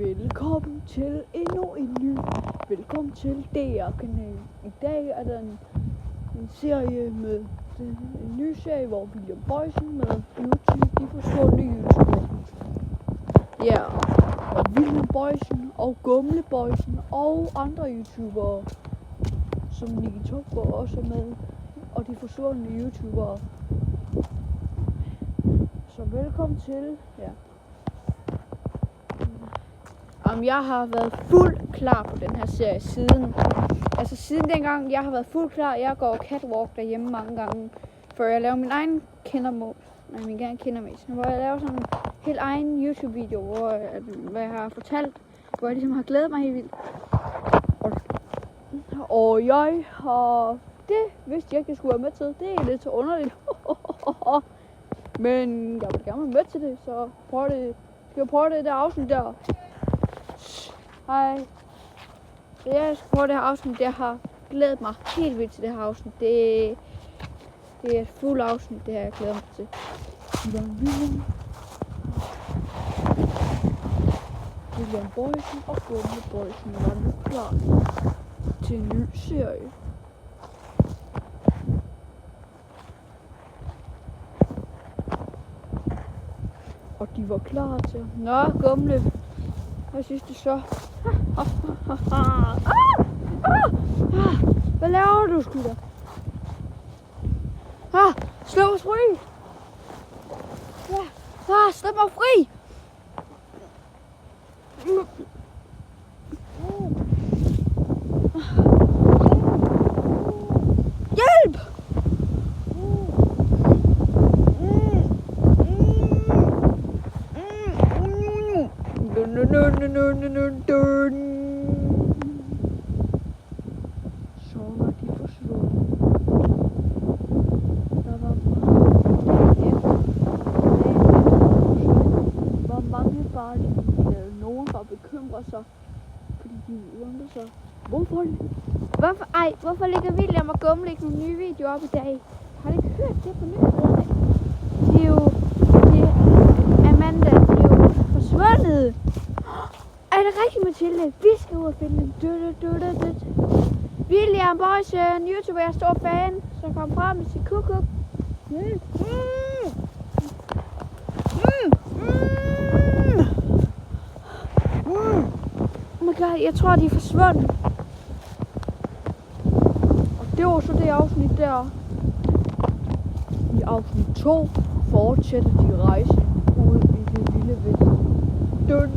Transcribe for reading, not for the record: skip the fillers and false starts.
Velkommen til endnu en ny. Velkommen til DR-kanalen. I dag er der en serie med en ny serie, hvor William Boysen med YouTube, de forsvundne YouTubere. Ja, og William Boysen og Gumle Boysen og andre YouTubere, som Nicky Topgaard også er med, og de forsvundne YouTubere. Så velkommen til, ja. Jeg har været fuldt klar på den her serie siden dengang. Jeg har været fuldt klar. Jeg går catwalk derhjemme mange gange, før jeg laver min egen kindermix, hvor jeg laver sådan en helt egen YouTube-video, hvor jeg har fortalt, hvor jeg ligesom har glædet mig helt vildt. Og jeg har, det vidste jeg ikke, jeg skulle være med til. Det er lidt så underligt. Men jeg vil gerne være med til det, så skal jeg prøve det der afsnit der. Hej. Så jeg skal prøve det her afsnit. Jeg har glædet mig helt vildt til det her afsnit. Det er et fuldt afsnit, det her jeg glæder mig til. William Boysen og Gumle Boysen var nu klar til en ny serie. Og de var klar til. Nå, Gumle. Hvad synes du så? Hvad laver du, sgu da? Slå mig fri! Ja, slå mig fri! Hjælp! Så var de forsvundet. Der var mange farlige. Nogen var bekymret sig, fordi de undrede sig. Hvorfor lægger William og Gumle ikke nogle nye videoer op i dag? Har du ikke hørt det på nyhederne? Amanda, de er jo forsvundet. Er det rigtigt, Mathilde? Vi skal ud og finde dem. William Boysen, YouTuber, jeg er stor fan. Så kom frem med sit kuk. Oh my god, jeg tror, de er forsvundet. Og det var så det afsnit der. I afsnit 2 fortsætter de rejsen ud i det vilde vest. Dun.